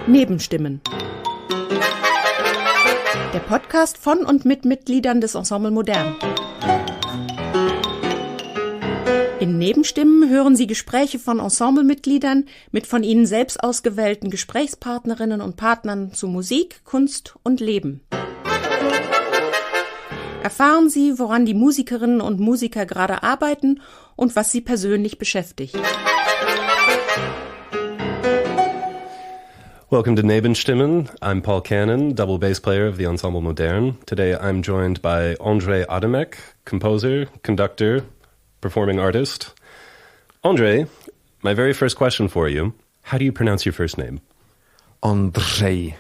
Nebenstimmen. Der Podcast von und mit Mitgliedern des Ensemble Modern. In Nebenstimmen hören Sie Gespräche von Ensemblemitgliedern mit von ihnen selbst ausgewählten Gesprächspartnerinnen und Partnern zu Musik, Kunst und Leben. Erfahren Sie, woran die Musikerinnen und Musiker gerade arbeiten und was sie persönlich beschäftigt. Welcome to Nebenstimmen. I'm Paul Cannon, double bass player of the Ensemble Modern. Today I'm joined by Ondřej Adamek, composer, conductor, performing artist. Ondřej, my very first question for you, how do you pronounce your first name? Ondřej.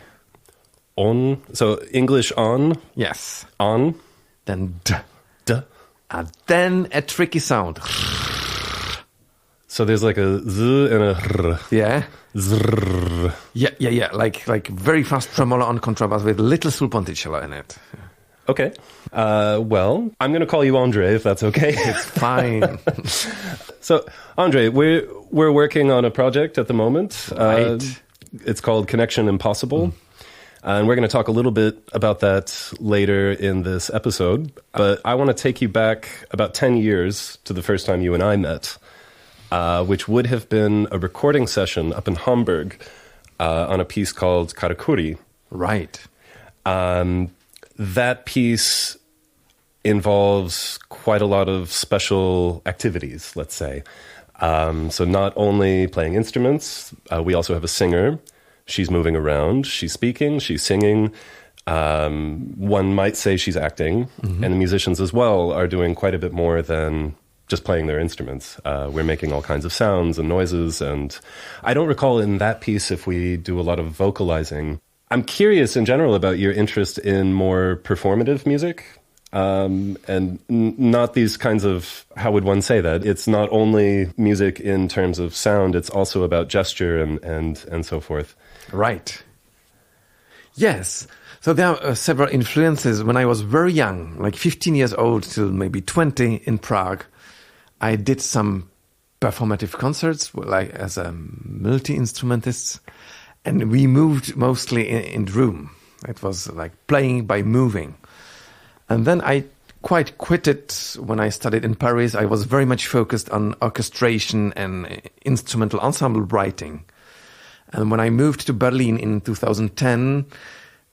So English on? Yes. On? Then d. D. And then a tricky sound. So there's like a z and a r. Yeah. Zrr. Yeah. Like very fast tremolo on contrabass with little sulponticello in it. Okay. Well, I'm going to call you Ondřej if that's okay. It's fine. So, Ondřej, we're working on a project at the moment. Right. It's called Connection Impossible. And we're going to talk a little bit about that later in this episode. But I want to take you back about 10 years to the first time you and I met, which would have been a recording session up in Hamburg on a piece called Karakuri. Right. That piece involves quite a lot of special activities, let's say. So not only playing instruments, we also have a singer. She's moving around, she's speaking, she's singing. One might say she's acting. Mm-hmm. And the musicians as well are doing quite a bit more than just playing their instruments. We're making all kinds of sounds and noises. And I don't recall in that piece if we do a lot of vocalizing. I'm curious in general about your interest in more performative music, and not these kinds of, how would one say that? It's not only music in terms of sound, it's also about gesture and so forth. Right. Yes. So there are several influences. When I was very young, like 15 years old till maybe 20 in Prague, I did some performative concerts, like as a multi-instrumentist. And we moved mostly in the room. It was like playing by moving. And then I quite quit it when I studied in Paris. I was very much focused on orchestration and instrumental ensemble writing. And when I moved to Berlin in 2010,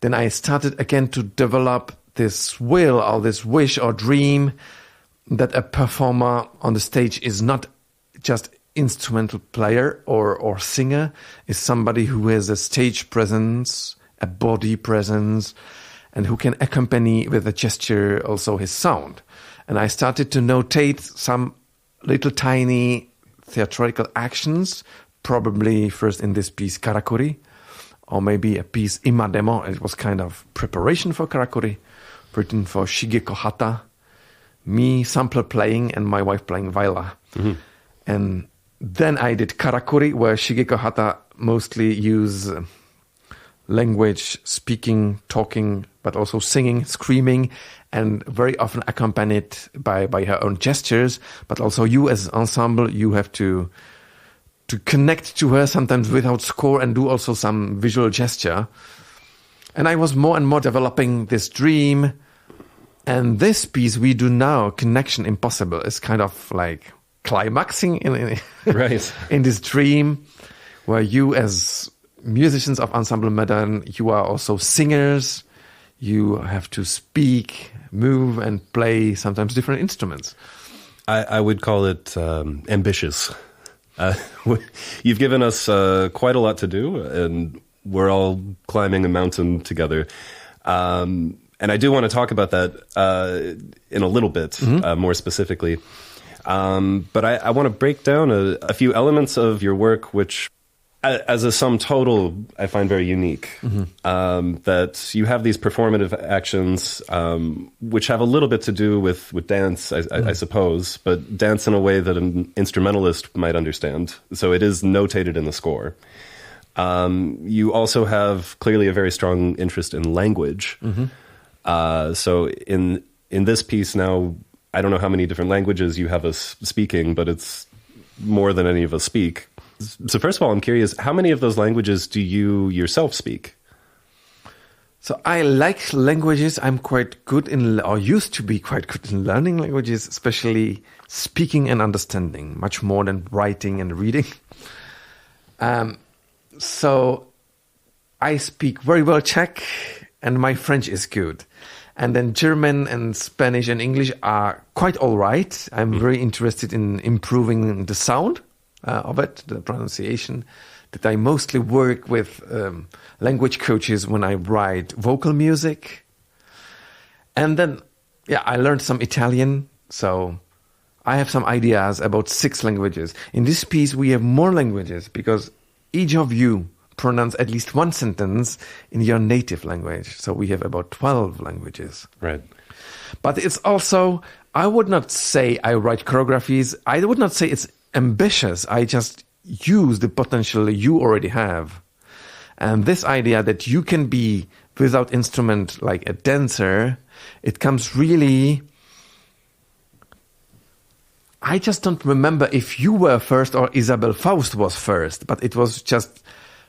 then I started again to develop this will or this wish or dream that a performer on the stage is not just instrumental player or singer, is somebody who has a stage presence, a body presence, and who can accompany with a gesture also his sound. And I started to notate some little tiny theatrical actions, probably first in this piece Karakuri, or maybe a piece Ima Demo. It was kind of preparation for Karakuri, written for Shigeko Hata, me sampler playing and my wife playing viola. Mm-hmm. And then I did Karakuri, where Shigeko Hata mostly use language, speaking, talking, but also singing, screaming, and very often accompanied by her own gestures. But also you as ensemble, you have to connect to her, sometimes without score, and do also some visual gesture. And I was more and more developing this dream. And this piece we do now, Connection Impossible, is kind of like climaxing right. in this dream, where you as musicians of Ensemble Modern, you are also singers. You have to speak, move, and play sometimes different instruments. I would call it ambitious. You've given us quite a lot to do, and we're all climbing a mountain together. And I do want to talk about that in a little bit, more specifically. But I want to break down a few elements of your work, which, as a sum total, I find very unique. Mm-hmm. That you have these performative actions, which have a little bit to do with dance, I suppose, but dance in a way that an instrumentalist might understand. So it is notated in the score. You also have clearly a very strong interest in language. Mm-hmm. So in this piece now, I don't know how many different languages you have us speaking, but it's more than any of us speak. So first of all, I'm curious, how many of those languages do you yourself speak? So I like languages. I'm quite good in, or used to be quite good in learning languages, especially speaking and understanding, much more than writing and reading. So I speak very well Czech, and my French is good. And then German and Spanish and English are quite all right. I'm very interested in improving the sound of it, the pronunciation. That I mostly work with language coaches when I write vocal music. And then, I learned some Italian. So I have some ideas about 6 languages. In this piece, we have more languages because each of you pronounce at least one sentence in your native language. So we have about 12 languages. Right. But it's also, I would not say I write choreographies. I would not say it's ambitious. I just use the potential you already have. And this idea that you can be without instrument like a dancer, it comes really... I just don't remember if you were first or Isabel Faust was first, but it was just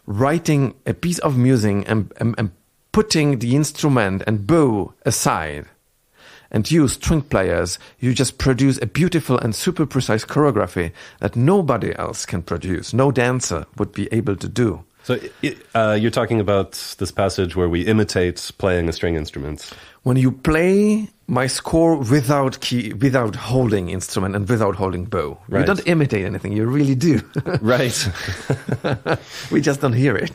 writing a piece of music and putting the instrument and bow aside and you string players, you just produce a beautiful and super precise choreography that nobody else can produce. No dancer would be able to do. So you're talking about this passage where we imitate playing a string instrument. When you play my score without holding instrument and without holding bow. Right. You don't imitate anything, you really do. Right. We just don't hear it.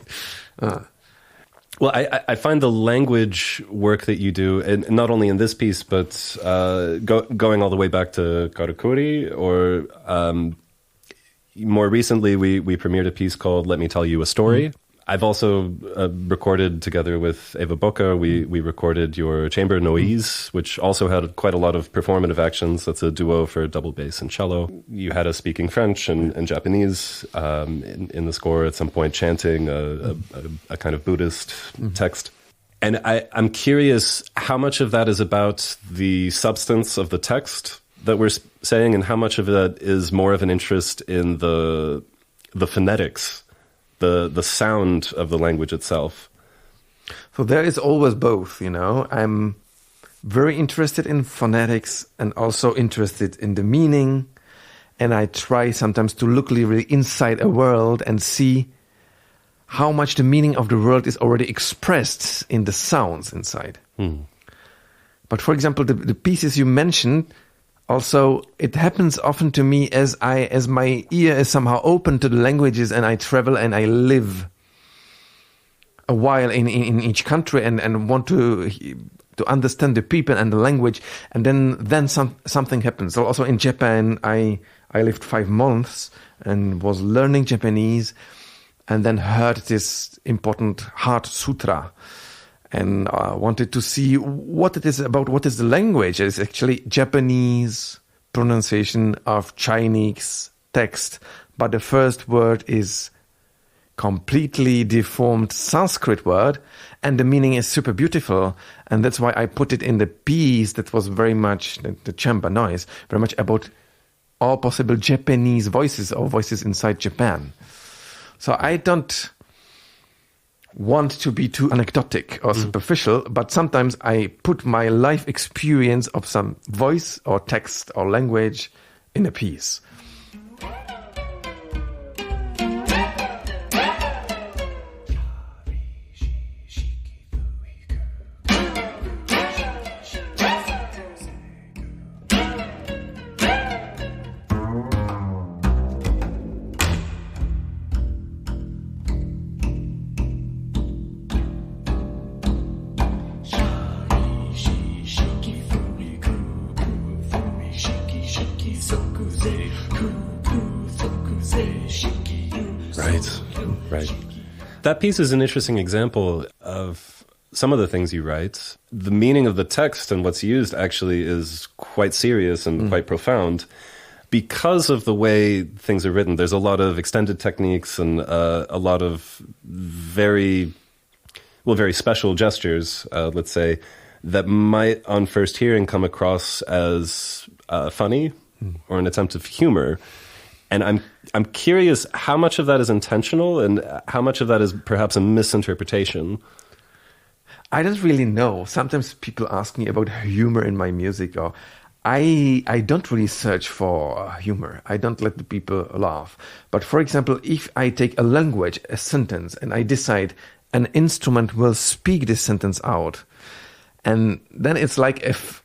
Well, I find the language work that you do, and not only in this piece, but going all the way back to Karakuri, or more recently, we premiered a piece called Let Me Tell You a Story. Mm. I've also recorded together with Eva Boca, we recorded your chamber Noise, which also had quite a lot of performative actions. That's a duo for double bass and cello. You had us speaking French and Japanese in the score, at some point chanting a kind of Buddhist text. And I'm curious how much of that is about the substance of the text that we're saying, and how much of that is more of an interest in the phonetics, the sound of the language itself. So there is always both, you know. I'm very interested in phonetics and also interested in the meaning. And I try sometimes to look really inside a world and see how much the meaning of the world is already expressed in the sounds inside. But for example, the pieces you mentioned, also, it happens often to me as my ear is somehow open to the languages, and I travel and I live a while in each country and want to understand the people and the language, and then something happens. So also in Japan, I lived 5 months and was learning Japanese, and then heard this important Heart Sutra. And wanted to see what it is about, what is the language. It's actually Japanese pronunciation of Chinese text. But the first word is completely deformed Sanskrit word. And the meaning is super beautiful. And that's why I put it in the piece that was very much, the chamber noise, very much about all possible Japanese voices or voices inside Japan. So I don't want to be too anecdotic or superficial, but sometimes I put my life experience of some voice or text or language in a piece. Right. That piece is an interesting example of some of the things you write. The meaning of the text and what's used actually is quite serious and quite profound. Because of the way things are written, there's a lot of extended techniques and a lot of very special gestures, let's say, that might on first hearing come across as funny or an attempt of humor. And I'm curious how much of that is intentional and how much of that is perhaps a misinterpretation. I don't really know. Sometimes people ask me about humor in my music, or I don't really search for humor. I don't let the people laugh. But for example, if I take a language, a sentence, and I decide an instrument will speak this sentence out, and then it's like if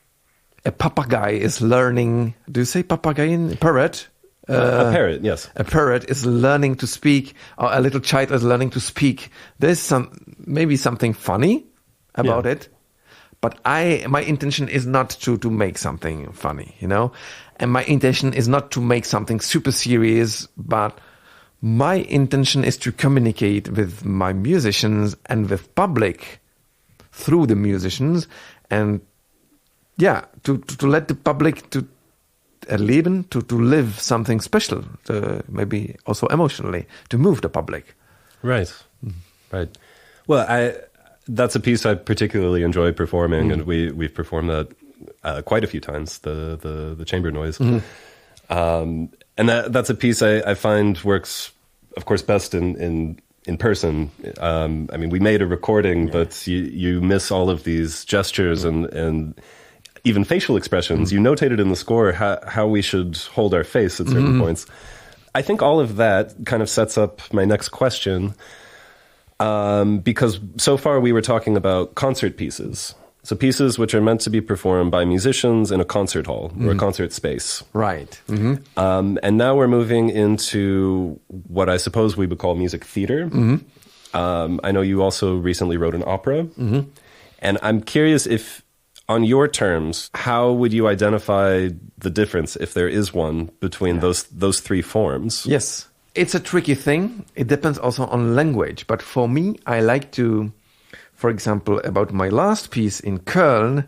a papagay is learning, do you say papagay in parrot? A parrot, yes. A parrot is learning to speak, or a little child is learning to speak. There's maybe something funny about it. But my intention is not to make something funny, you know? And my intention is not to make something super serious, but my intention is to communicate with my musicians and with public through the musicians, and to let the public to erleben, to live something special, maybe also emotionally, to move the public. Right, right. Well, that's a piece I particularly enjoy performing, and we've performed that quite a few times. The chamber noise, and that's a piece I find works, of course, best in person. I mean, we made a recording, but you miss all of these gestures and even facial expressions. You notated in the score how we should hold our face at certain points. I think all of that kind of sets up my next question. Because so far we were talking about concert pieces. So pieces which are meant to be performed by musicians in a concert hall or a concert space. Right. And now we're moving into what I suppose we would call music theater. I know you also recently wrote an opera. And I'm curious if, on your terms, how would you identify the difference, if there is one, between those three forms? Yes. It's a tricky thing. It depends also on language. But for me, I like to, for example, about my last piece in Köln,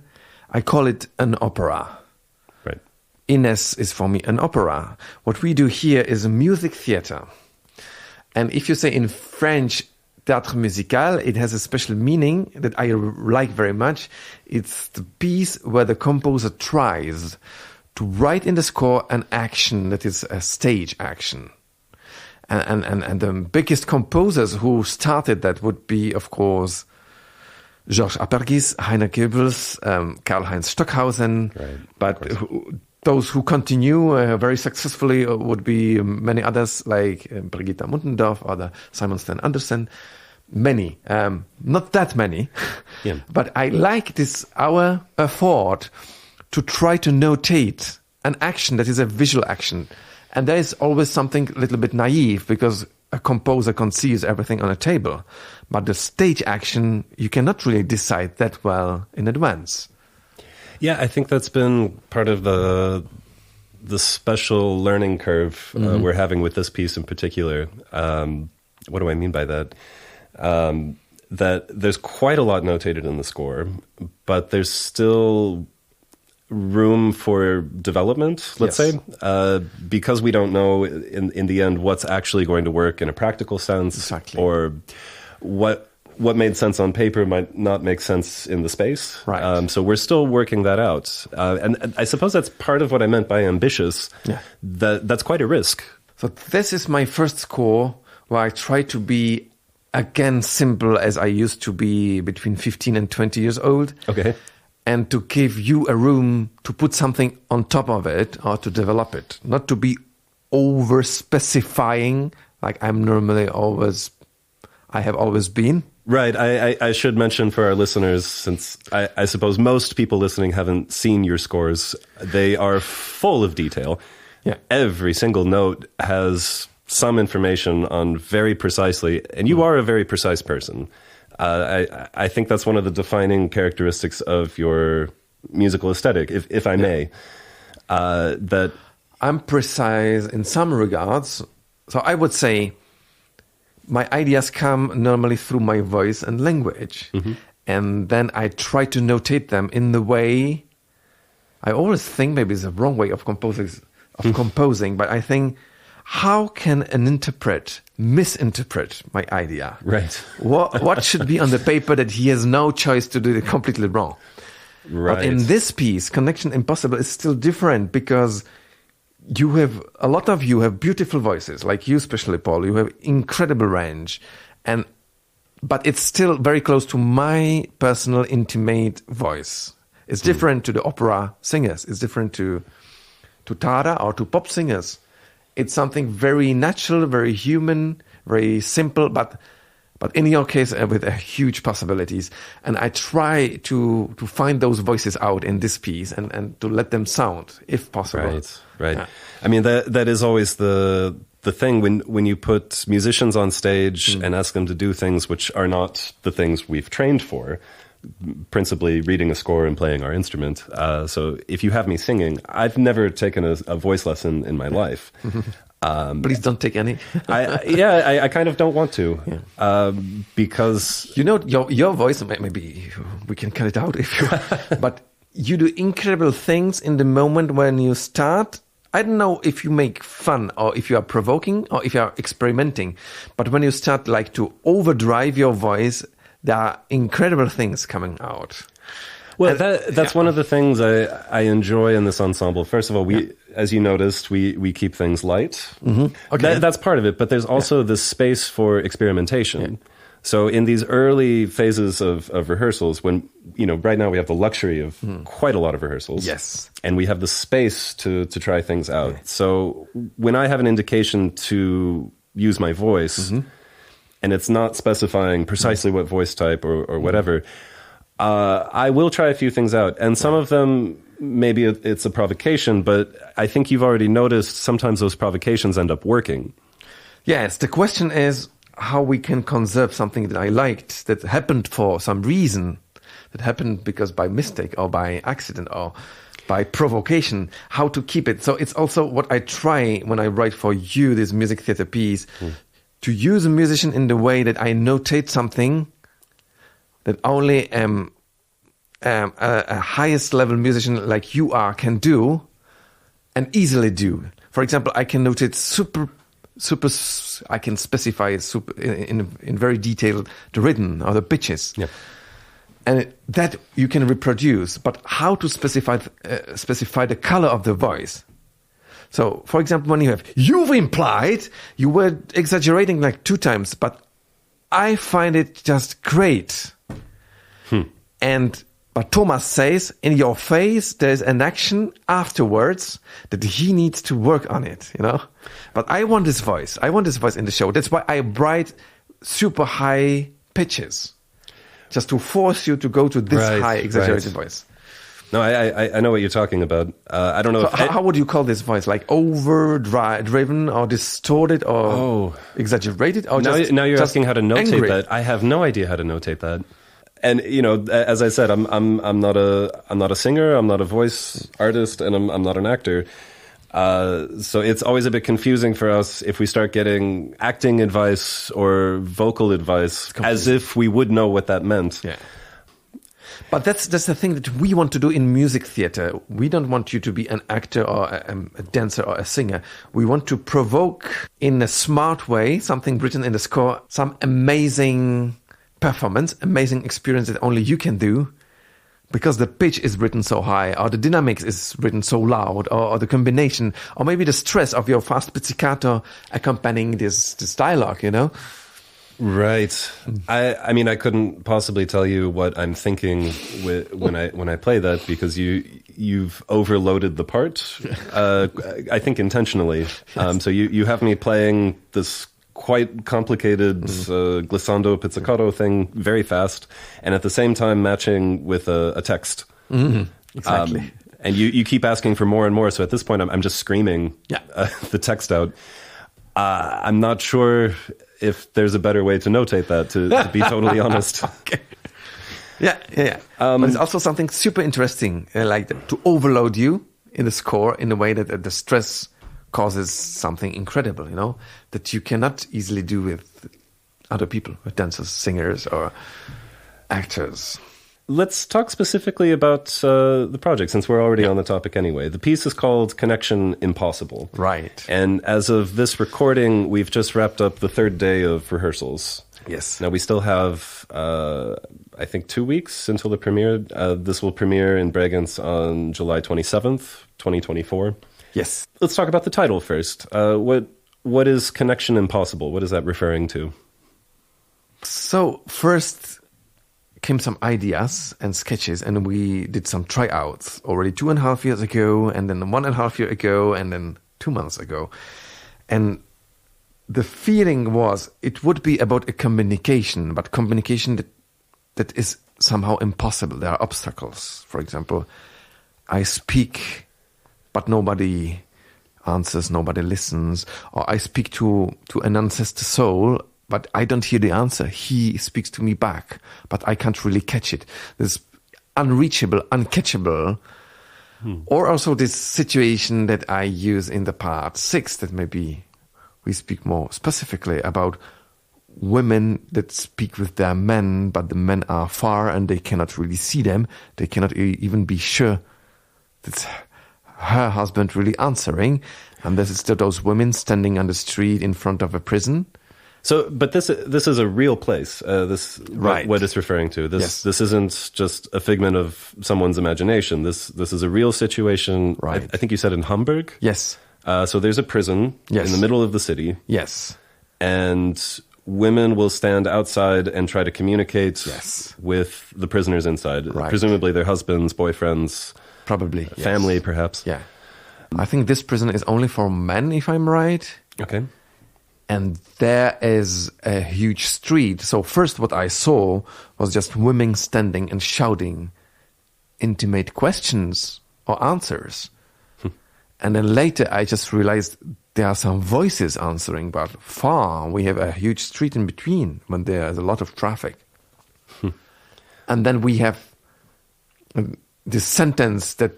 I call it an opera. Right. Ines is for me an opera. What we do here is a music theater. And if you say in French, théâtre musical, it has a special meaning that I like very much. It's the piece where the composer tries to write in the score an action that is a stage action. And the biggest composers who started that would be, of course, Georges Apergis, Heiner Goebbels, Karl-Heinz Stockhausen. Right, but those who continue very successfully would be many others, like Brigitta Muntendorf or the Simon Sten Andersen. Many, not that many. But I like our effort to try to notate an action that is a visual action. And there is always something a little bit naive, because a composer conceives everything on a table. But the stage action, you cannot really decide that well in advance. Yeah, I think that's been part of the special learning curve we're having with this piece in particular. What do I mean by that? That there's quite a lot notated in the score, but there's still room for development, let's say, because we don't know in the end what's actually going to work in a practical sense, or what made sense on paper might not make sense in the space. Right. So we're still working that out. And I suppose that's part of what I meant by ambitious. That's quite a risk. So this is my first score where I try to be, again, simple as I used to be between 15 and 20 years old. Okay. And to give you a room to put something on top of it or to develop it. Not to be over-specifying like I have always been. Right. I should mention for our listeners, since I suppose most people listening haven't seen your scores, they are full of detail. Yeah. Every single note has some information on very precisely, and you are a very precise person. I think that's one of the defining characteristics of your musical aesthetic, if I may. That I'm precise in some regards. So I would say my ideas come normally through my voice and language. And then I try to notate them in the way, I always think maybe it's a wrong way of composing, but I think, how can an interpret misinterpret my idea? Right. What should be on the paper that he has no choice to do it completely wrong? Right. But in this piece, Connection Impossible is still different, because a lot of you have beautiful voices, like you especially, Paul. You have incredible range, but it's still very close to my personal intimate voice. It's different to the opera singers. It's different to Tada or to pop singers. It's something very natural, very human, very simple, but in your case, with huge possibilities. And I try to find those voices out in this piece and to let them sound, if possible. Right. Yeah. I mean, that is always the thing when you put musicians on stage and ask them to do things which are not the things we've trained for, principally reading a score and playing our instrument. So if you have me singing, I've never taken a voice lesson in my life. Please don't take any. I kind of don't want to, because your voice. Maybe we can cut it out if you. But you do incredible things in the moment when you start. I don't know if you make fun or if you are provoking or if you are experimenting. But when you start like to overdrive your voice, there are incredible things coming out. Well, that's one of the things I enjoy in this ensemble. First of all, as you noticed, we keep things light. Mm-hmm. Okay. That's part of it, but there's also this space for experimentation. Yeah. So in these early phases of rehearsals, when, right now we have the luxury of quite a lot of rehearsals. Yes. And we have the space to try things out. Yeah. So when I have an indication to use my voice, and it's not specifying precisely what voice type or whatever, I will try a few things out. And some of them, maybe it's a provocation, but I think you've already noticed sometimes those provocations end up working. Yes, the question is how we can conserve something that I liked, that happened for some reason, that happened because by mistake or by accident or by provocation, how to keep it. So it's also what I try when I write for you this music theater piece, to use a musician in the way that I notate something that only a highest level musician like you are can do and easily do. For example, I can notate I can specify in very detail the rhythm or the pitches. Yep. And that you can reproduce, but how to specify the color of the voice. So, for example, when you've implied, you were exaggerating like 2 times, but I find it just great. But Thomas says, in your face, there's an action afterwards that he needs to work on it, But I want this voice. I want this voice in the show. That's why I write super high pitches, just to force you to go to this high exaggerated voice. No, I know what you're talking about. I don't know. So how would you call this voice? Like overdriven or distorted or exaggerated? Or now you're asking how to notate angry. that. I have no idea how to notate that. And as I said, I'm not a singer. I'm not a voice artist, and I'm not an actor. So it's always a bit confusing for us if we start getting acting advice or vocal advice as if we would know what that meant. Yeah. But that's the thing that we want to do in music theater. We don't want you to be an actor or a dancer or a singer. We want to provoke in a smart way, something written in the score, some amazing performance, amazing experience that only you can do, because the pitch is written so high, or the dynamics is written so loud, or the combination, or maybe the stress of your fast pizzicato accompanying this dialogue, Right. I mean, I couldn't possibly tell you what I'm thinking when I play that, because you've overloaded the part. I think intentionally. So you have me playing this quite complicated glissando pizzicato thing very fast, and at the same time matching with a text. Exactly. And you keep asking for more and more. So at this point, I'm just screaming the text out. I'm not sure if there's a better way to notate that, to be totally honest. Okay. Yeah. But it's also something super interesting, like to overload you in the score in a way that the stress causes something incredible, that you cannot easily do with other people, with dancers, singers, or actors. Let's talk specifically about the project, since we're already on the topic anyway. The piece is called Connection Impossible. Right. And as of this recording, we've just wrapped up the 3rd day of rehearsals. Yes. Now, we still have, I think, 2 weeks until the premiere. This will premiere in Bregenz on July 27th, 2024. Yes. Let's talk about the title first. What is Connection Impossible? What is that referring to? So first came some ideas and sketches, and we did some tryouts already 2.5 years ago, and then 1.5 years ago, and then 2 months ago. And the feeling was it would be about a communication, but communication that is somehow impossible. There are obstacles. For example, I speak, but nobody answers, nobody listens. Or I speak to an ancestor soul, but I don't hear the answer. He speaks to me back, but I can't really catch it. This unreachable, uncatchable. Or also this situation that I use in the part 6, that maybe we speak more specifically about women that speak with their men, but the men are far and they cannot really see them. They cannot even be sure that her husband really answering. And this is those women standing on the street in front of a prison. So, but this is a real place. Right. What it's referring to. Yes. This isn't just a figment of someone's imagination. This is a real situation. Right. I think you said in Hamburg. Yes. So there's a prison in the middle of the city. Yes. And women will stand outside and try to communicate with the prisoners inside. Right. Presumably their husbands, boyfriends, Probably. family, yes. perhaps. Yeah. I think this prison is only for men, if I'm right. Okay. And there is a huge street. So first what I saw was just women standing and shouting intimate questions or answers. And then later I just realized there are some voices answering, but far we have a huge street in between when there is a lot of traffic. And then we have this sentence that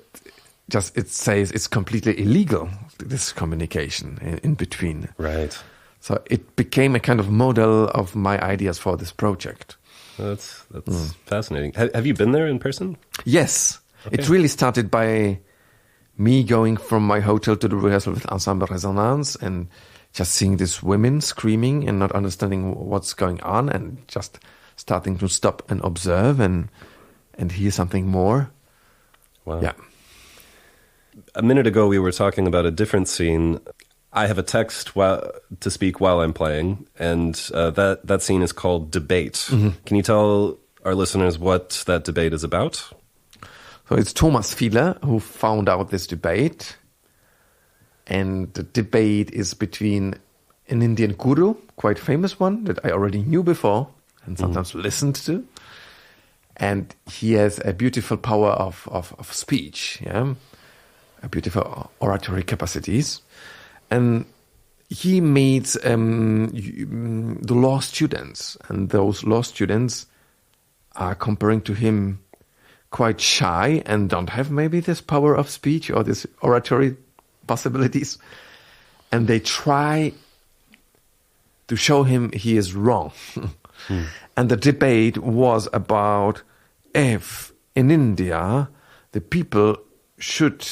just it says it's completely illegal, this communication in between. Right. So it became a kind of model of my ideas for this project. That's fascinating. Have you been there in person? Yes. Okay. It really started by me going from my hotel to the rehearsal with Ensemble Resonance and just seeing these women screaming and not understanding what's going on and just starting to stop and observe and hear something more. Wow. Yeah. A minute ago, we were talking about a different scene. I have a text to speak while I'm playing, and that scene is called Debate. Mm-hmm. Can you tell our listeners what that debate is about? So it's Thomas Fiedler who found out this debate. And the debate is between an Indian guru, quite famous one, that I already knew before and sometimes listened to. And he has a beautiful power of speech, yeah, a beautiful oratory capacities. And he meets the law students, and those law students are comparing to him quite shy and don't have maybe this power of speech or this oratory possibilities. And they try to show him he is wrong. And the debate was about if in India the people should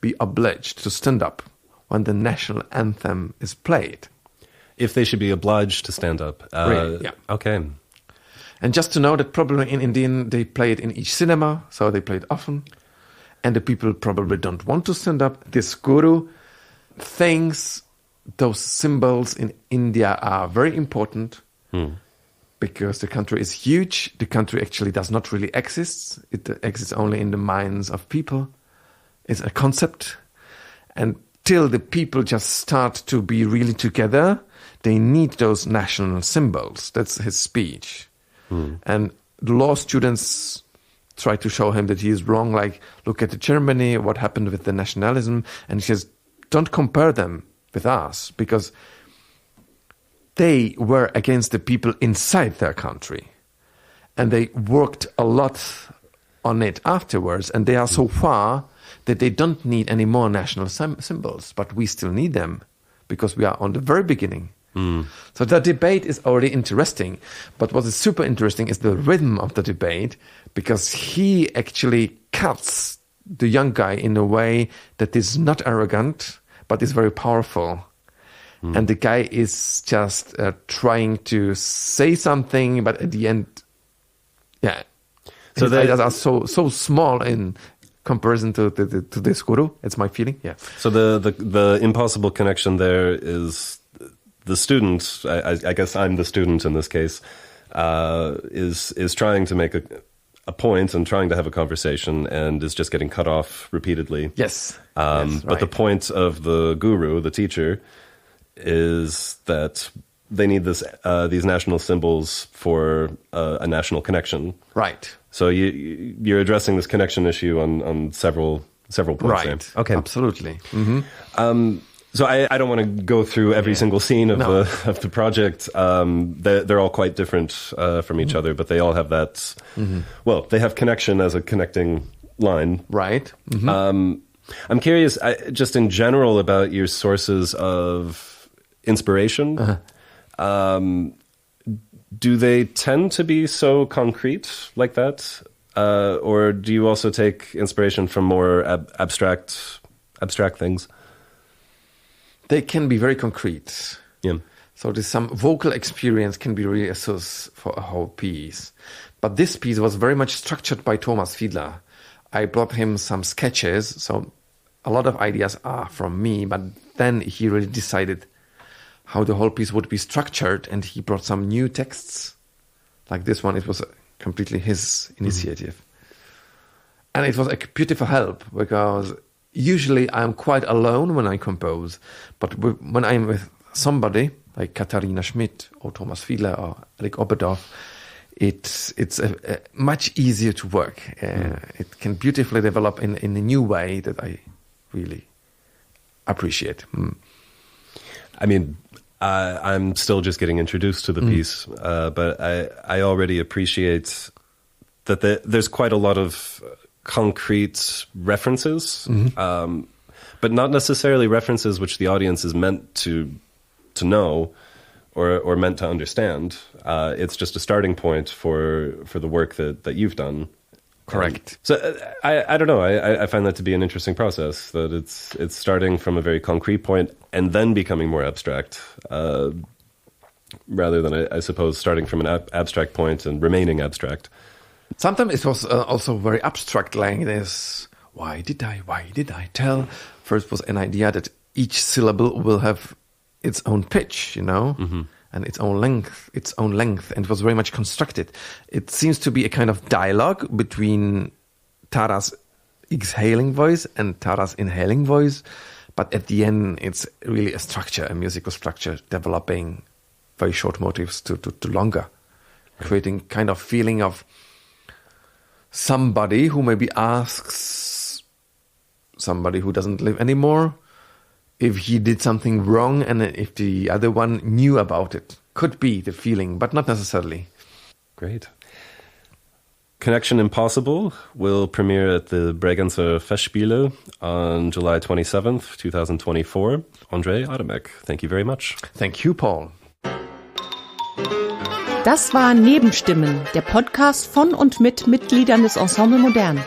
be obliged to stand up when the national anthem is played. If they should be obliged to stand up. Really? Yeah. Okay. And just to know that probably in India they play it in each cinema, so they play it often. And the people probably don't want to stand up. This guru thinks those symbols in India are very important because the country is huge. The country actually does not really exist. It exists only in the minds of people. It's a concept. And till the people just start to be really together, they need those national symbols. That's his speech. And the law students try to show him that he is wrong, like, look at Germany, what happened with the nationalism. And he says, don't compare them with us, because they were against the people inside their country. And they worked a lot on it afterwards. And they are so far that they don't need any more national symbols. But we still need them, because we are on the very beginning. So the debate is already interesting. But what is super interesting is the rhythm of the debate, because he actually cuts the young guy in a way that is not arrogant, but is very powerful. And the guy is just trying to say something, but at the end, yeah. So the ideas are so small and comparison to this guru. It's my feeling. Yeah. So the impossible connection there is the student. I guess I'm the student in this case. Is trying to make a point and trying to have a conversation and is just getting cut off repeatedly. Yes. But the point of the guru, the teacher, is that they need these national symbols for a national connection. Right. So you're addressing this connection issue on several points. Right. There. Okay. Absolutely. Mm-hmm. So I don't want to go through every single scene of the project. They're all quite different from each other, but they all have that. Well, they have connection as a connecting line. Right. Mm-hmm. I'm curious, just in general, about your sources of inspiration. Do they tend to be so concrete like that, or do you also take inspiration from more abstract things? They can be very concrete. Yeah. So there's some vocal experience can be really a source for a whole piece. But this piece was very much structured by Thomas Fiedler. I brought him some sketches, so a lot of ideas are from me, but then he really decided how the whole piece would be structured, and he brought some new texts. Like this one, it was completely his initiative. And it was a beautiful help, because usually I'm quite alone when I compose, but when I'm with somebody like Katharina Schmidt or Thomas Fiedler or Eric Oberdorf, it's much easier to work. It can beautifully develop in a new way that I really appreciate. I mean, I'm still just getting introduced to the piece, but I already appreciate that there's quite a lot of concrete references, but not necessarily references which the audience is meant to know or meant to understand. It's just a starting point for the work that you've done. Correct. So I don't know. I find that to be an interesting process, that it's starting from a very concrete point and then becoming more abstract, rather than, I suppose, starting from an abstract point and remaining abstract. Sometimes it was also very abstract, like this. Why did I tell? First was an idea that each syllable will have its own pitch, and its own length, and it was very much constructed. It seems to be a kind of dialogue between Tara's exhaling voice and Tara's inhaling voice, but at the end, it's really a structure, a musical structure, developing very short motives to longer, creating kind of feeling of somebody who maybe asks somebody who doesn't live anymore if he did something wrong, and if the other one knew about it. Could be the feeling, but not necessarily. Great. Connection Impossible will premiere at the Bregenzer Festspiele on July 27th, 2024. Ondřej Adámek, thank you very much. Thank you, Paul. Das war Nebenstimmen, der Podcast von und mit Mitgliedern des Ensemble Modern.